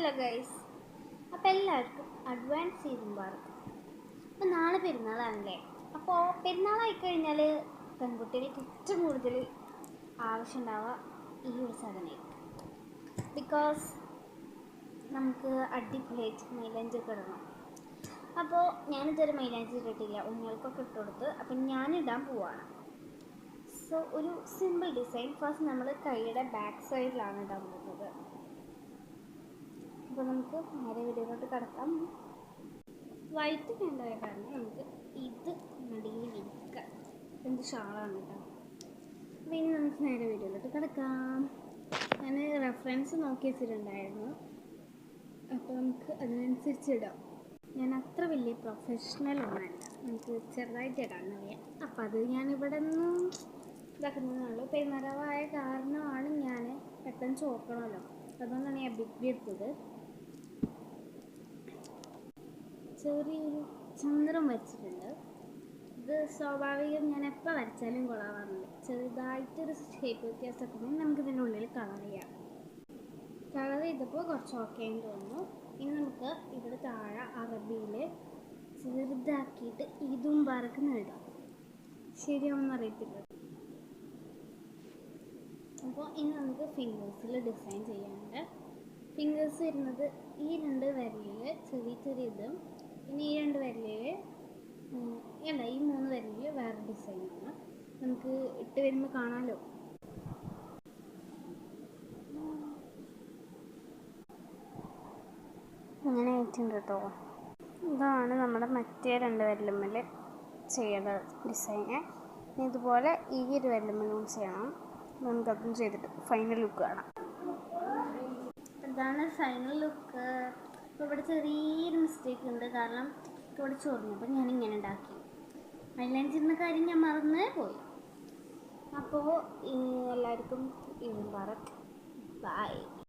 Hello guys, അപ്പോൾ എല്ലാവർക്കും advance മുബാറക്ക്. അപ്പോൾ നാളെ പെരുന്നാളാണല്ലേ. അപ്പോൾ പെരുന്നാളായി കഴിഞ്ഞാൽ പെൺകുട്ടികൾക്ക് ഏറ്റവും കൂടുതൽ ആവശ്യമുണ്ടാവുക ഈ ഒരു സാധനമായിരിക്കും. ബിക്കോസ് നമുക്ക് അടിപൊളിയായിട്ട് മൈലാഞ്ചി ഒക്കെ ഇടണം. അപ്പോൾ ഞാനിതുവരെ മൈലാഞ്ചി ഇട്ടിട്ടില്ല, ഉണ്ണികൾക്കൊക്കെ ഇട്ട് കൊടുത്ത്. അപ്പം ഞാനിടാൻ പോവാണ്. സോ ഒരു സിമ്പിൾ ഡിസൈൻ. ഫസ്റ്റ് നമ്മൾ കൈയുടെ ബാക്ക് സൈഡിലാണ് ഇടാൻ പോകുന്നത്. അപ്പോൾ നമുക്ക് നേരെ വീഡിയോയിലോട്ട് കിടക്കാം. വൈറ്റ് വേണ്ടായ കാരണം നമുക്ക് ഇത് നടിയിൽ വിരിക്കാം. എന്ത് ഷാളാണ് കേട്ടോ. അപ്പോൾ ഇനി നമുക്ക് നേരെ വീഡിയോയിലോട്ട് കിടക്കാം. ഞാൻ റെഫറൻസ് നോക്കി വെച്ചിട്ടുണ്ടായിരുന്നു, അപ്പോൾ നമുക്ക് അതിനനുസരിച്ച് ഇടാം. ഞാൻ അത്ര വലിയ പ്രൊഫഷണൽ ഒന്നുമല്ല, നമുക്ക് ചെറുതായിട്ട് ഇടാന്നറിയാം. അപ്പോൾ അത് ഞാനിവിടെ നിന്നും ഇതാക്കുന്നതാണല്ലോ. പെരുന്നാളായ കാരണമാണ് ഞാൻ പെട്ടെന്ന് ചോർക്കണമല്ലോ, അതുകൊണ്ടാണ് ഞാൻ ബിഗ് എടുത്തത്. ചെറിയൊരു ചന്ദ്രം വരച്ചിട്ടുണ്ട്. ഇത് സ്വാഭാവികം, ഞാൻ എപ്പോൾ വരച്ചാലും കൊള്ളാവാറുണ്ട്. ചെറുതായിട്ടൊരു ഷേപ്പ് വ്യത്യാസമൊക്കെ ഉണ്ടെങ്കിൽ നമുക്ക് ഇതിൻ്റെ ഉള്ളിൽ കളർ ചെയ്യാം. കളർ ചെയ്തപ്പോൾ കുറച്ച് ഓക്കെ എന്ന് തോന്നുന്നു. ഇനി നമുക്ക് ഇവിടെ താഴെ അറബിയിൽ ചെറുതാക്കിയിട്ട് ഇതും പറക്കുന്നിടാം. ശരിയാവുമെന്ന് അറിയത്തില്ല. അപ്പോൾ ഇനി നമുക്ക് ഫിംഗേഴ്സിൽ ഡിസൈൻ ചെയ്യാനുണ്ട്. ഫിംഗേഴ്സ് വരുന്നത് ഈ രണ്ട് വിരലിൽ ചെറിയ ചെറിയതും, പിന്നെ ഈ രണ്ട് വിരലിൽ അല്ല, ഈ മൂന്ന് വിരലിൽ വേറെ ഡിസൈനാണ്. നമുക്ക് ഇട്ട് വരുമ്പോൾ കാണാമല്ലോ. അങ്ങനെ ആയിട്ടുണ്ട് കേട്ടോ. ഇതാണ് നമ്മുടെ മറ്റേ രണ്ട് വിരലുമ്മൽ ചെയ്യേണ്ട ഡിസൈന്. ഇതുപോലെ ഈ ഒരു വിരലുമ്മലും ചെയ്യണം. നമുക്കതും ചെയ്തിട്ട് ഫൈനൽ ലുക്ക് കാണാം. ഇതാണ് ഫൈനൽ ലുക്ക്. അപ്പോൾ ഇവിടെ ചെറിയൊരു മിസ്റ്റേക്ക് ഉണ്ട്, കാരണം ഇവിടെ ചൊറിഞ്ഞപ്പോൾ ഞാനിങ്ങനെ ഉണ്ടാക്കി. മൈലാഞ്ചിടുന്ന കാര്യം ഞാൻ മറന്നേ പോയി. അപ്പോൾ എല്ലാവർക്കും മുബാറക്ക്. ബൈ.